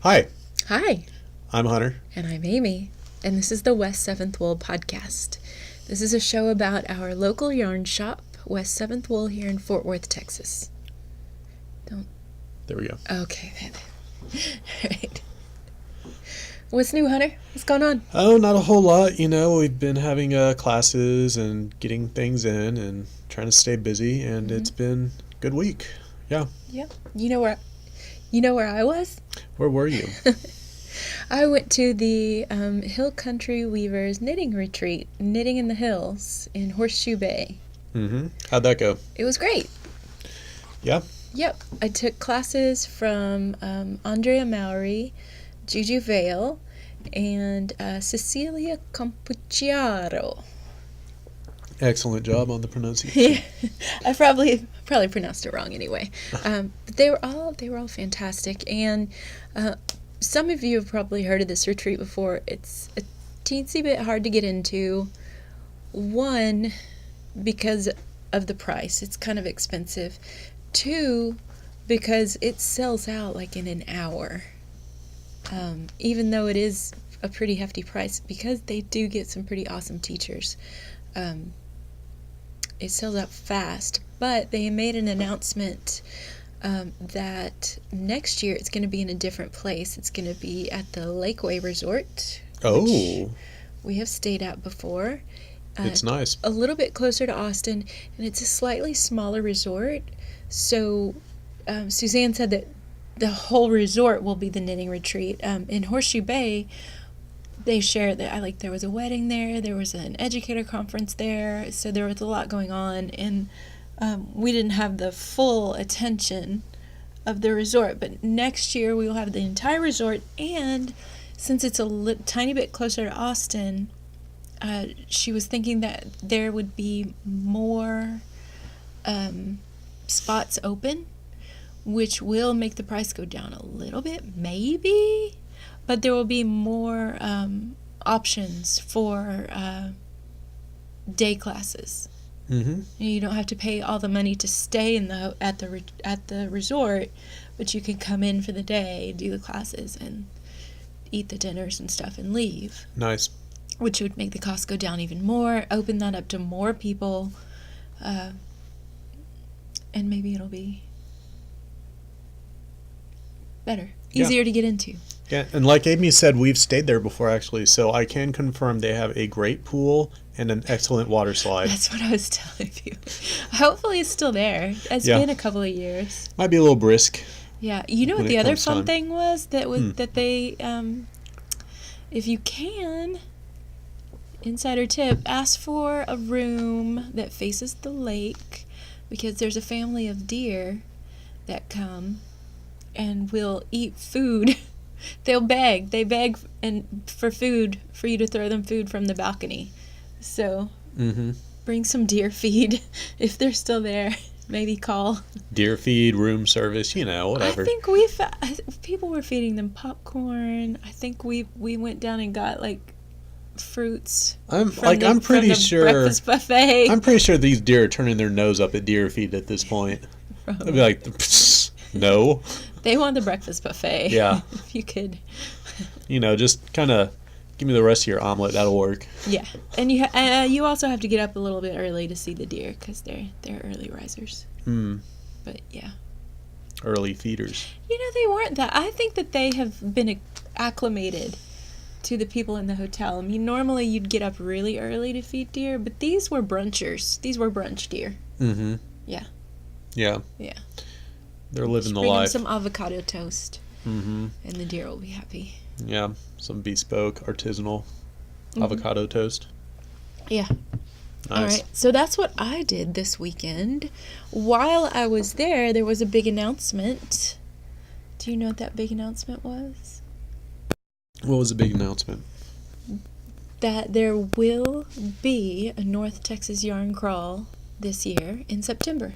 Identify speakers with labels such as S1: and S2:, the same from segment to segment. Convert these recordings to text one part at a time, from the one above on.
S1: Hi,
S2: Hi,
S1: I'm Hunter.
S2: and I'm Amy, and this is the W7W Podcast. This is a show about our local yarn shop, W7W, here in Fort Worth, Texas.
S1: There we go.
S2: Okay, then. All right. What's new, Hunter? What's going on?
S1: Oh, not a whole lot. We've been having classes and getting things in and trying to stay busy, and It's been a good week. Yeah.
S2: Yep. You know where I was?
S1: Where were you?
S2: I went to the Hill Country Weavers knitting retreat, Knitting in the Hills in Horseshoe Bay.
S1: Mm-hmm. How'd that go?
S2: It was great.
S1: Yeah?
S2: Yep. I took classes from Andrea Mowry, Juju Vale, and Cecilia Campucciaro.
S1: Excellent job on the pronunciation.
S2: I probably pronounced it wrong anyway. But they were all fantastic, and some of you have probably heard of this retreat before. It's a teensy bit hard to get into. One, because of the price. It's kind of expensive. Two, because it sells out like in an hour. Even though it is a pretty hefty price, because they do get some pretty awesome teachers. It sells out fast, but they made an announcement that next year it's going to be in a different place. It's going to be at the Lakeway Resort.
S1: Oh.
S2: We have stayed at before.
S1: It's nice.
S2: A little bit closer to Austin, and it's a slightly smaller resort. So Suzanne said that the whole resort will be the knitting retreat. In Horseshoe Bay, they shared that there was a wedding there was an educator conference there, so there was a lot going on, and we didn't have the full attention of the resort. But next year we will have the entire resort, and since it's a tiny bit closer to Austin, she was thinking that there would be more spots open, which will make the price go down a little bit, maybe. But there will be more options for day classes.
S1: Mm-hmm.
S2: You don't have to pay all the money to stay at the resort, but you can come in for the day, do the classes, and eat the dinners and stuff, and leave.
S1: Nice.
S2: Which would make the cost go down even more, open that up to more people, and maybe it'll be better, easier to get into.
S1: Yeah, and like Amy said, we've stayed there before, actually, so I can confirm they have a great pool and an excellent water slide.
S2: That's what I was telling you. Hopefully it's still there. It's been a couple of years.
S1: Might be a little brisk.
S2: Yeah. You know what the other fun thing was? That they, if you can, insider tip, ask for a room that faces the lake, because there's a family of deer that come and will eat food. They beg for food, for you to throw them food from the balcony. So bring some deer feed if they're still there. Maybe call.
S1: Deer feed, room service, whatever.
S2: I think people were feeding them popcorn. I think we went down and got fruits.
S1: I'm pretty sure
S2: breakfast buffet.
S1: I'm pretty sure these deer are turning their nose up at deer feed at this point. They'll be like, no.
S2: They want the breakfast buffet.
S1: Yeah.
S2: If you could.
S1: Just kind of give me the rest of your omelet. That'll work.
S2: Yeah. And you also have to get up a little bit early to see the deer, because they're early risers. But yeah.
S1: Early feeders.
S2: They weren't that. I think that they have been acclimated to the people in the hotel. I mean, normally you'd get up really early to feed deer, but these were brunchers. These were brunch deer.
S1: Mm-hmm.
S2: Yeah.
S1: Yeah.
S2: Yeah.
S1: They're living the
S2: bring
S1: life.
S2: them some avocado toast.
S1: Mm-hmm.
S2: And the deer will be happy.
S1: Yeah. Some bespoke, artisanal avocado toast.
S2: Yeah.
S1: Nice.
S2: All right. So that's what I did this weekend. While I was there was a big announcement. Do you know what that big announcement was?
S1: What was the big announcement?
S2: That there will be a North Texas yarn crawl this year in September.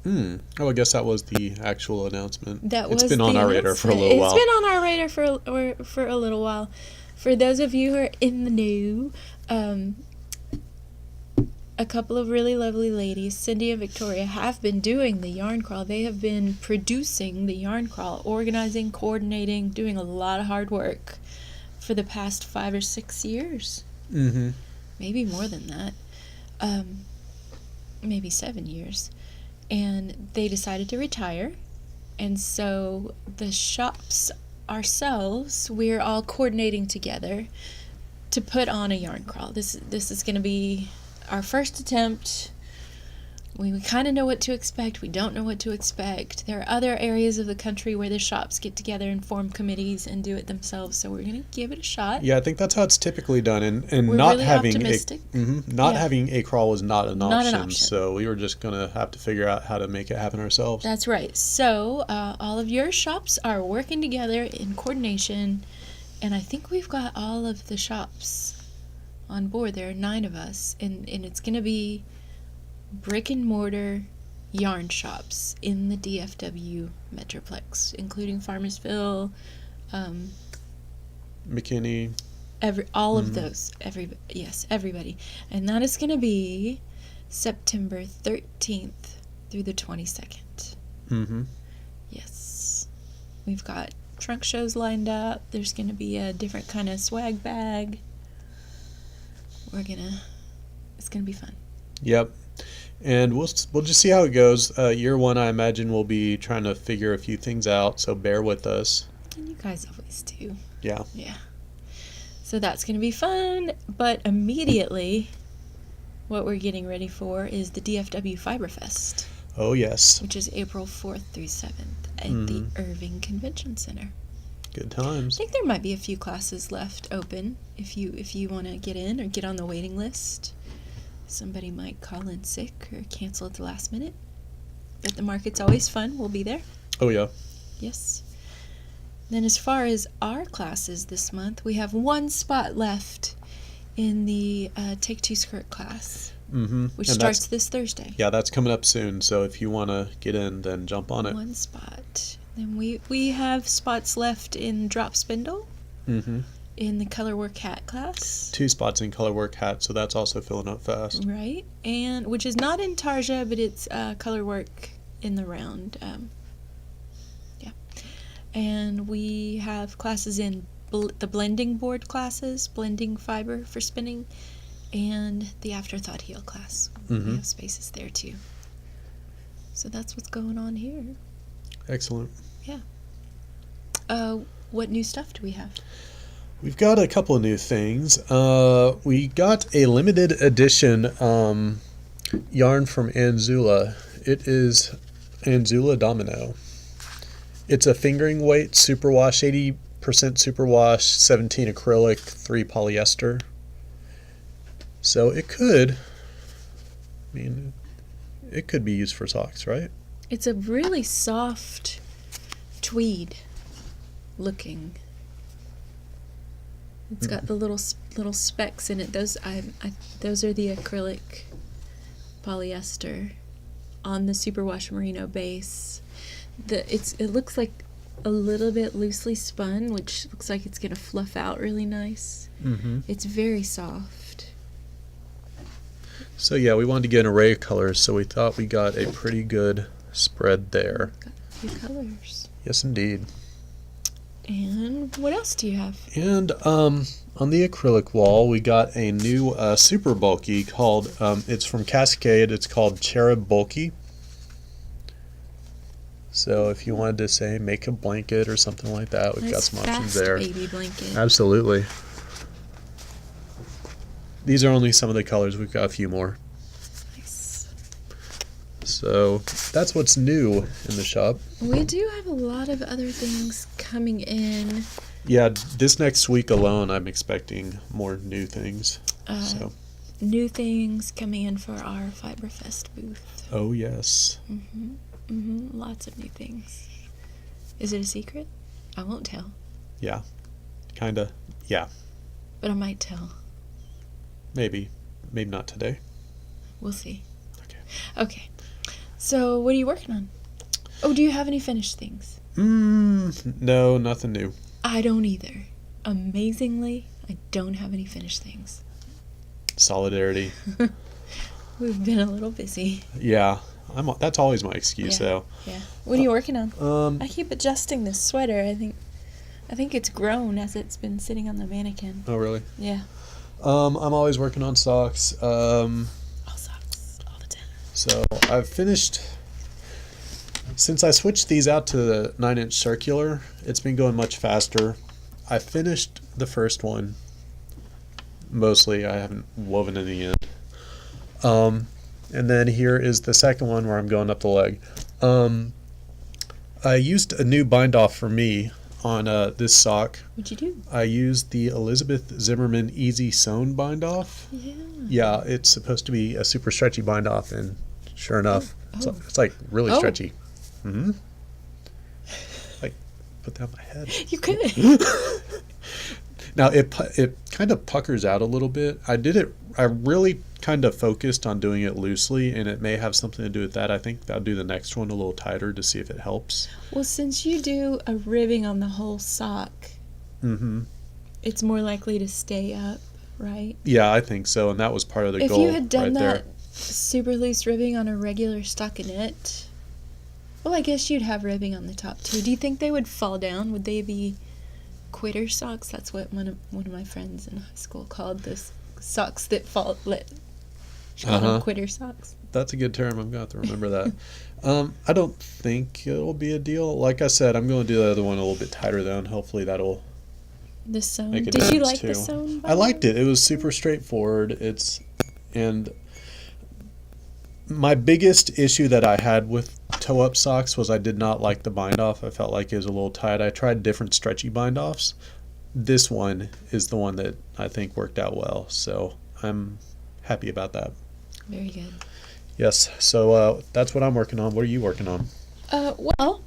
S1: Oh, I guess that was the actual announcement.
S2: It's
S1: been on our radar for a little while.
S2: It's been on our radar for a little while. For those of you who are in the know, a couple of really lovely ladies, Cindy and Victoria, have been doing the yarn crawl. They have been producing the yarn crawl, organizing, coordinating, doing a lot of hard work for the past 5 or 6 years.
S1: Mm-hmm.
S2: Maybe more than that. Maybe 7 years. And they decided to retire. And so the shops ourselves, we're all coordinating together to put on a yarn crawl. This is going to be our first attempt. We kind of know what to expect. We don't know what to expect. There are other areas of the country where the shops get together and form committees and do it themselves. So we're going to give it a shot.
S1: Yeah, I think that's how it's typically done. And
S2: We're
S1: not
S2: really
S1: having
S2: optimistic.
S1: having a crawl was not an
S2: Not an
S1: option.
S2: option.
S1: So we were just going to have to figure out how to make it happen ourselves.
S2: That's right. So all of your shops are working together in coordination. And I think we've got all of the shops on board. There are 9 of us. And it's going to be brick and mortar yarn shops in the DFW Metroplex, including Farmersville,
S1: McKinney.
S2: all of those. Everybody. And that is going to be September 13th through the 22nd.
S1: Mm-hmm.
S2: Yes. We've got trunk shows lined up. There's going to be a different kind of swag bag. It's going to be fun.
S1: Yep. And we'll just see how it goes. Year 1, I imagine, we'll be trying to figure a few things out, so bear with us.
S2: And you guys always do.
S1: Yeah.
S2: Yeah. So that's going to be fun. But immediately, what we're getting ready for is the DFW Fiber Fest,
S1: Oh, yes.
S2: which is April 4th through 7th at the Irving Convention Center.
S1: Good
S2: I
S1: times.
S2: think there might be a few classes left open if you want to get in or get on the waiting list. Somebody might call in sick or cancel at the last minute. But the market's always fun. We'll be there.
S1: Oh, yeah.
S2: Yes. Then as far as our classes this month, we have 1 spot left in the Take 2 skirt class,
S1: Mm-hmm.
S2: which starts this Thursday.
S1: Yeah, that's coming up soon, so if you want to get in, then jump on it.
S2: 1 spot. Then we have spots left in drop spindle,
S1: Mm-hmm.
S2: in the colorwork hat class.
S1: 2 spots in colorwork hat, so that's also filling up fast.
S2: Right, and which is not in Tarja, but it's colorwork in the round. Yeah, and we have classes in the blending board classes, blending fiber for spinning, and the afterthought heel class.
S1: Mm-hmm.
S2: We have spaces there too. So that's what's going on here.
S1: Excellent.
S2: Yeah. What new stuff do we have?
S1: We've got a couple of new things. We got a limited edition yarn from Anzula. It is Anzula Domino. It's a fingering weight superwash, 80% superwash, 17 acrylic, 3 polyester. So it could be used for socks, right?
S2: It's a really soft tweed looking. It's got the little specks in it. Those are the acrylic polyester on the superwash merino base. It looks like a little bit loosely spun, which looks like it's gonna fluff out really nice.
S1: Mm-hmm.
S2: It's very soft.
S1: So yeah, we wanted to get an array of colors, so we thought we got a pretty good spread there.
S2: Got a few colors.
S1: Yes, indeed.
S2: And what else do you have?
S1: And on the acrylic wall, we got a new super bulky called, it's from Cascade, it's called Cherub Bulky. So if you wanted to say make a blanket or something like that, we've got
S2: Nice
S1: some options
S2: fast
S1: there.
S2: baby blanket.
S1: Absolutely. These are only some of the colors, we've got a few more.
S2: Nice.
S1: So that's what's new in the shop.
S2: We do have a lot of other things coming in.
S1: Yeah, this next week alone, I'm expecting more new things. So.
S2: New things coming in for our Fiberfest booth.
S1: Oh, yes.
S2: Lots of new things. Is it a secret? I won't tell.
S1: Yeah. Kinda. Yeah.
S2: But I might tell.
S1: Maybe. Maybe not today.
S2: We'll see.
S1: Okay.
S2: So, what are you working on? Oh, do you have any finished things?
S1: No, nothing new.
S2: I don't either. Amazingly, I don't have any finished things.
S1: Solidarity.
S2: We've been a little busy.
S1: Yeah, that's always my excuse, though.
S2: Yeah. What are you working on?
S1: I
S2: keep adjusting this sweater. I think it's grown as it's been sitting on the mannequin.
S1: Oh, really?
S2: Yeah.
S1: I'm always working on socks.
S2: All socks, all the time.
S1: So I've finished. Since I switched these out to the 9-inch circular, it's been going much faster. I finished the first one. Mostly, I haven't woven any in. And then here is the second one where I'm going up the leg. I used a new bind off for me on this sock.
S2: What'd you do?
S1: I used the Elizabeth Zimmerman Easy Sewn bind off.
S2: Yeah.
S1: Yeah, it's supposed to be a super stretchy bind off, and sure enough, it's like really stretchy. Mm-hmm. Like, put that on my head.
S2: You could.
S1: Now it kind of puckers out a little bit. I really kind of focused on doing it loosely, and it may have something to do with that. I think I'll do the next one a little tighter to see if it helps.
S2: Well, since you do a ribbing on the whole sock, it's more likely to stay up, right?
S1: Yeah, I think so, and that was part of the goal.
S2: If you had done
S1: right
S2: that super loose ribbing on a regular stockinette, well, I guess you'd have ribbing on the top too. Do you think they would fall down? Would they be quitter socks? That's what one of my friends in high school called those socks that fall. She called them quitter socks.
S1: That's a good term. I'm going to have to remember that. I don't think it'll be a deal. Like I said, I'm going to do the other one a little bit tighter though, and hopefully that'll
S2: the sewn.
S1: make a
S2: Did you
S1: difference
S2: like
S1: too.
S2: the sewn?
S1: I liked it. It was super straightforward. And my biggest issue that I had with toe-up socks was I did not like the bind-off. I felt like it was a little tight. I tried different stretchy bind-offs. This one is the one that I think worked out well, so I'm happy about that.
S2: Very good.
S1: Yes, so that's what I'm working on. What are you working on?
S2: Well,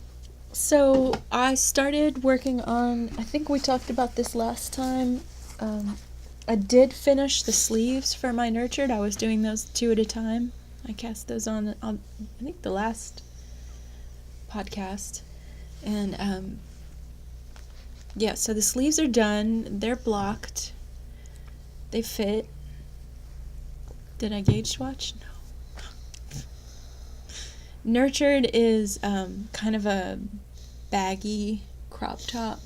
S2: so I started working on, I think we talked about this last time. I did finish the sleeves for my Nurtured. I was doing those 2 at a time. I cast those on I think the last podcast. And yeah, so the sleeves are done. They're blocked. They fit. Did I gauge swatch? No. Nurtured is kind of a baggy crop top.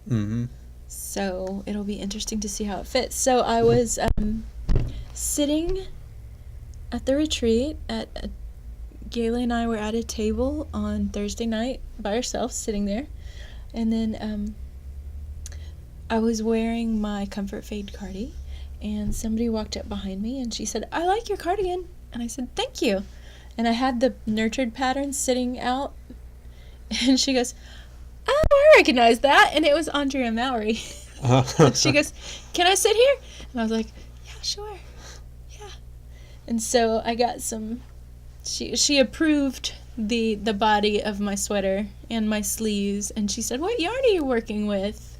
S1: Mm-hmm.
S2: So it'll be interesting to see how it fits. So I was sitting at the retreat. Gayle and I were at a table on Thursday night by ourselves, sitting there. And then I was wearing my Comfort Fade cardi. And somebody walked up behind me and she said, "I like your cardigan." And I said, "Thank you." And I had the Nurtured pattern sitting out. And she goes, "Oh, I recognize that." And it was Andrea Mowry. And she goes, "Can I sit here?" And I was like, "Yeah, sure. Yeah." And so I got some, she approved the body of my sweater and my sleeves. And she said, "What yarn are you working with?"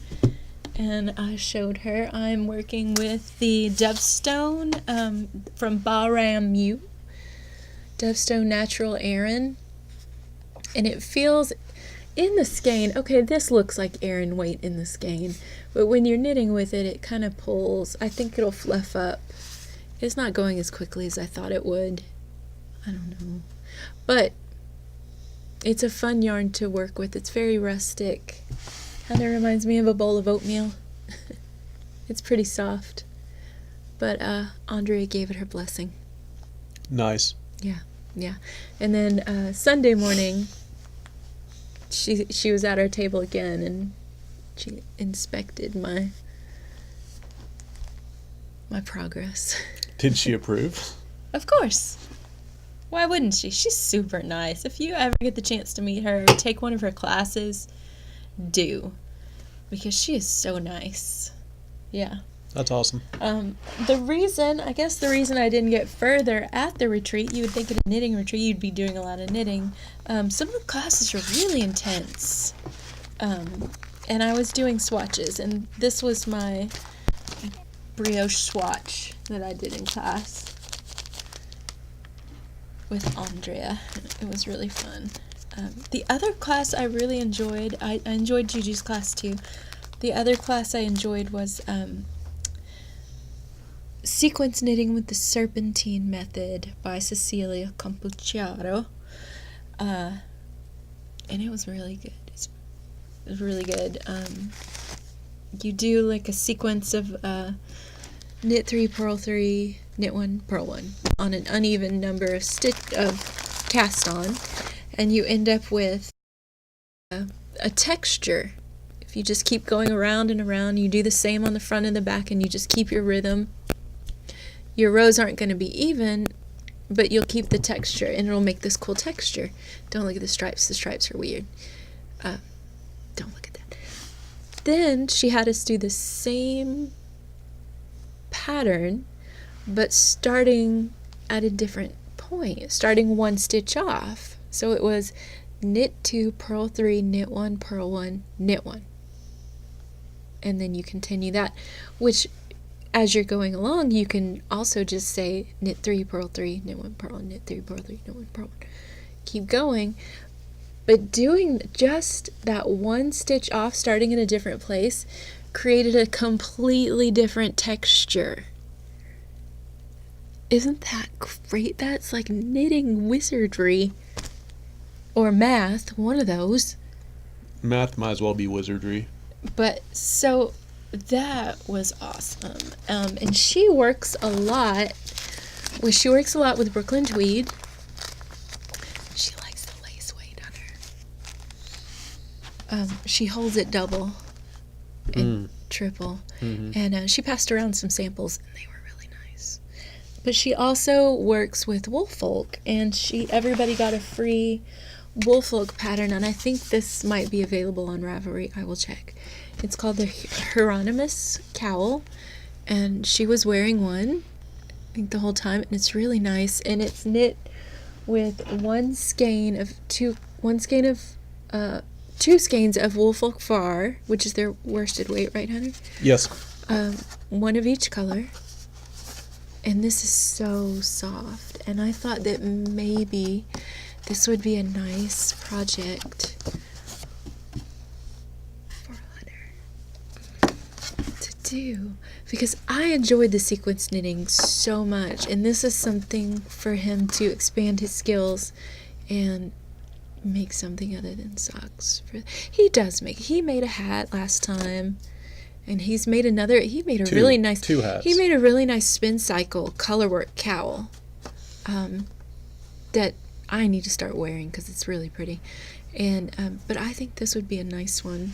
S2: And I showed her. I'm working with the Dovestone from Bahram Mu. Dovestone Natural Aran. And it feels in the skein. Okay, this looks like Aran weight in the skein. But when you're knitting with it, it kind of pulls. I think it'll fluff up. It's not going as quickly as I thought it would. I don't know. But it's a fun yarn to work with. It's very rustic. Kind of reminds me of a bowl of oatmeal. It's pretty soft. But Andrea gave it her blessing.
S1: Nice.
S2: Yeah. And then Sunday morning, she was at our table again, and she inspected my progress.
S1: Did she approve?
S2: Of course. Why wouldn't she? She's super nice. If you ever get the chance to meet her or take one of her classes, do. Because she is so nice. Yeah.
S1: That's awesome.
S2: The reason I didn't get further at the retreat, you would think at a knitting retreat you'd be doing a lot of knitting. Some of the classes are really intense. And I was doing swatches, and this was my brioche swatch that I did in class with Andrea. It was really fun. The other class I really enjoyed, I enjoyed Juju's class too. The other class I enjoyed was Sequence Knitting with the Serpentine Method by Cecilia Campuchiaro. And it was really good. It was really good. You do like a sequence of knit 3, purl 3, knit 1, purl 1 on an uneven number of cast on, and you end up with a texture. If you just keep going around and around, you do the same on the front and the back, and you just keep your rhythm. Your rows aren't going to be even, but you'll keep the texture, and it'll make this cool texture. Don't look at the stripes. The stripes are weird. Don't look at that. Then she had us do the same pattern, but starting at a different point, starting one stitch off. So it was knit 2, purl 3, knit 1, purl 1, knit 1. And then you continue that, which as you're going along, you can also just say knit 3, purl 3, knit 1, purl 1, knit 3, purl 3, knit 1, purl 1. Keep going. But doing just that one stitch off, starting in a different place, created a completely different texture. Isn't that great? That's like knitting wizardry. Or math, one of those.
S1: Math might as well be wizardry.
S2: But so that was awesome. And she works a lot. She works a lot with Brooklyn Tweed. She likes the lace weight on her. She holds it double and triple. Mm-hmm. And she passed around some samples, and they were really nice. But she also works with Woolfolk, and everybody got a free Woolfolk pattern, and I think this might be available on Ravelry. I will check. It's called the Hieronymus Cowl, and she was wearing one, I think, the whole time, and it's really nice. And it's knit with two skeins of Woolfolk Far, which is their worsted weight, right, Hunter?
S1: Yes.
S2: One of each color. And this is so soft, and I thought that maybe this would be a nice project for Hunter to do, because I enjoyed the sequence knitting so much, and this is something for him to expand his skills and make something other than socks. He made a hat last time, and he made really nice
S1: 2 hats.
S2: He made a really nice spin cycle colorwork cowl that I need to start wearing because it's really pretty. And but I think this would be a nice one.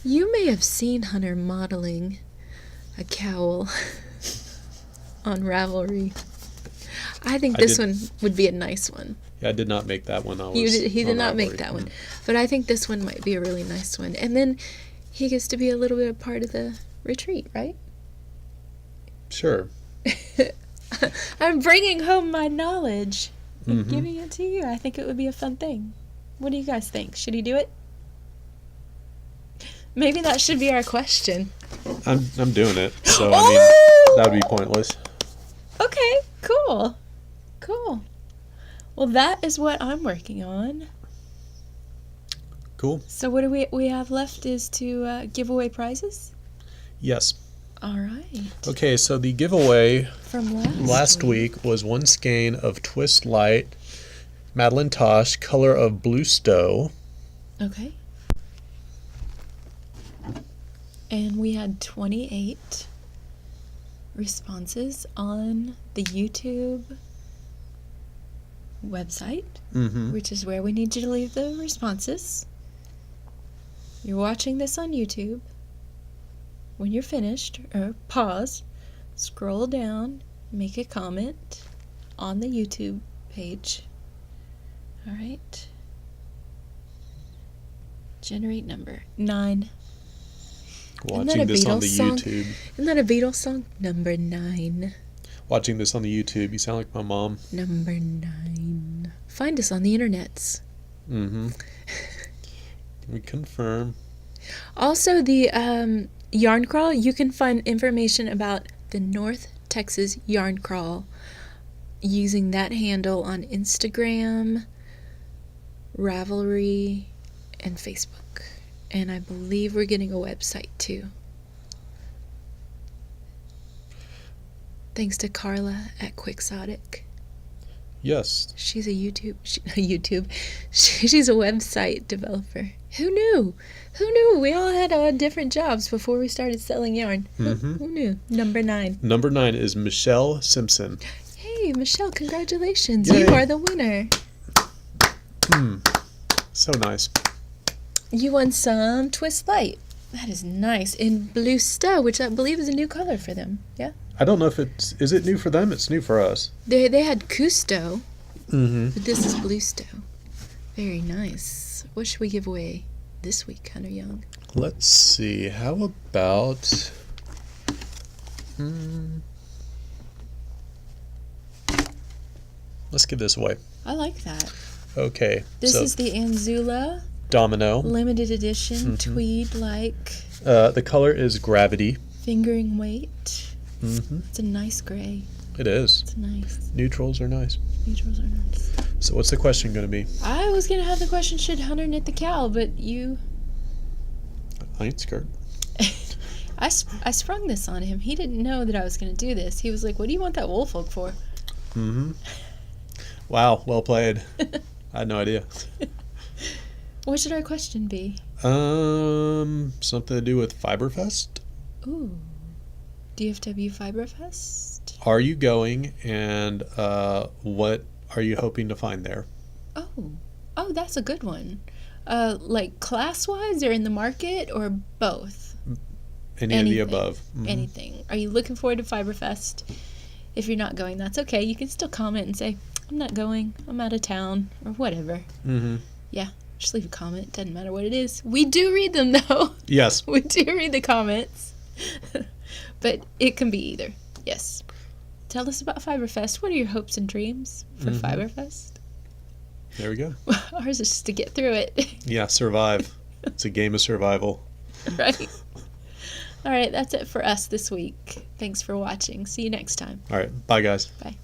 S2: You may have seen Hunter modeling a cowl on Ravelry. I think this one would be a nice one.
S1: Yeah, I did not make that one.
S2: He did not make that one. But I think this one might be a really nice one. And then he gets to be a little bit a part of the retreat, right?
S1: Sure.
S2: I'm bringing home my knowledge and giving it to you. I think it would be a fun thing. What do you guys think? Should he do it? Maybe that should be our question.
S1: I'm doing it, so I mean, that would be pointless.
S2: Okay, cool. Well, that is what I'm working on.
S1: Cool.
S2: So what do we have left is to give away prizes?
S1: Yes.
S2: All right.
S1: Okay, so the giveaway
S2: from
S1: last week was one skein of Twist Light Madeline Tosh, color of Blue Stowe.
S2: Okay. And we had 28 responses on the YouTube website, which is where we need you to leave the responses. You're watching this on YouTube. When you're finished, or pause, scroll down, make a comment on the YouTube page. All right. Generate number 9.
S1: Watching this on the YouTube.
S2: Isn't that a Beatles song? Number 9.
S1: Watching this on the YouTube, you sound like my mom.
S2: Number 9. Find us on the internets.
S1: We confirm.
S2: Also, the Yarn Crawl, you can find information about the North Texas Yarn Crawl using that handle on Instagram, Ravelry, and Facebook. And I believe we're getting a website too. Thanks to Carla at Quixotic.
S1: Yes.
S2: She's a she's a website developer. Who knew? We all had different jobs before we started selling yarn.
S1: Mm-hmm.
S2: Who knew? Number 9.
S1: Number 9 is Michelle Simpson.
S2: Hey, Michelle, congratulations.
S1: Yay.
S2: You are the winner.
S1: So nice.
S2: You won some Twist Light. That is nice. In Blue Stowe, which I believe is a new color for them. Yeah?
S1: I don't know if is it new for them? It's new for us.
S2: They had Cousteau,
S1: Mm-hmm.
S2: but this is Blue Stowe. Very nice. What should we give away this week, Hunter Young?
S1: Let's see. How about... Let's give this away.
S2: I like that.
S1: Okay.
S2: This
S1: so
S2: is the Anzula
S1: Domino.
S2: limited edition tweed-like
S1: The color is Gravity.
S2: fingering weight.
S1: Mm-hmm.
S2: It's a nice gray.
S1: It is.
S2: It's nice.
S1: Neutrals are nice.
S2: Neutrals are nice.
S1: So what's the question going to be?
S2: I was going to have the question, should Hunter knit the cowl, but you...
S1: I ain't scared.
S2: I sprung this on him. He didn't know that I was going to do this. He was like, what do you want that wool folk for?
S1: Mm-hmm. Wow, well played. I had no idea.
S2: What should our question be?
S1: Something to do with Fiberfest?
S2: Ooh. DFW Fiberfest?
S1: Are you going, and what are you hoping to find there?
S2: Oh, that's a good one. Like class-wise or in the market or both?
S1: Any of the above. Mm-hmm.
S2: Anything. Are you looking forward to Fiberfest? If you're not going, that's okay. You can still comment and say, I'm not going, I'm out of town, or whatever.
S1: Mm-hmm.
S2: Yeah, just leave a comment. Doesn't matter what it is. We do read them, though.
S1: Yes.
S2: We do read the comments. But it can be either. Yes. Tell us about Fiberfest. What are your hopes and dreams for Fiberfest?
S1: There we go.
S2: Ours is just to get through it.
S1: Yeah, survive. It's a game of survival.
S2: Right. All right, that's it for us this week. Thanks for watching. See you next time.
S1: All right. Bye, guys.
S2: Bye.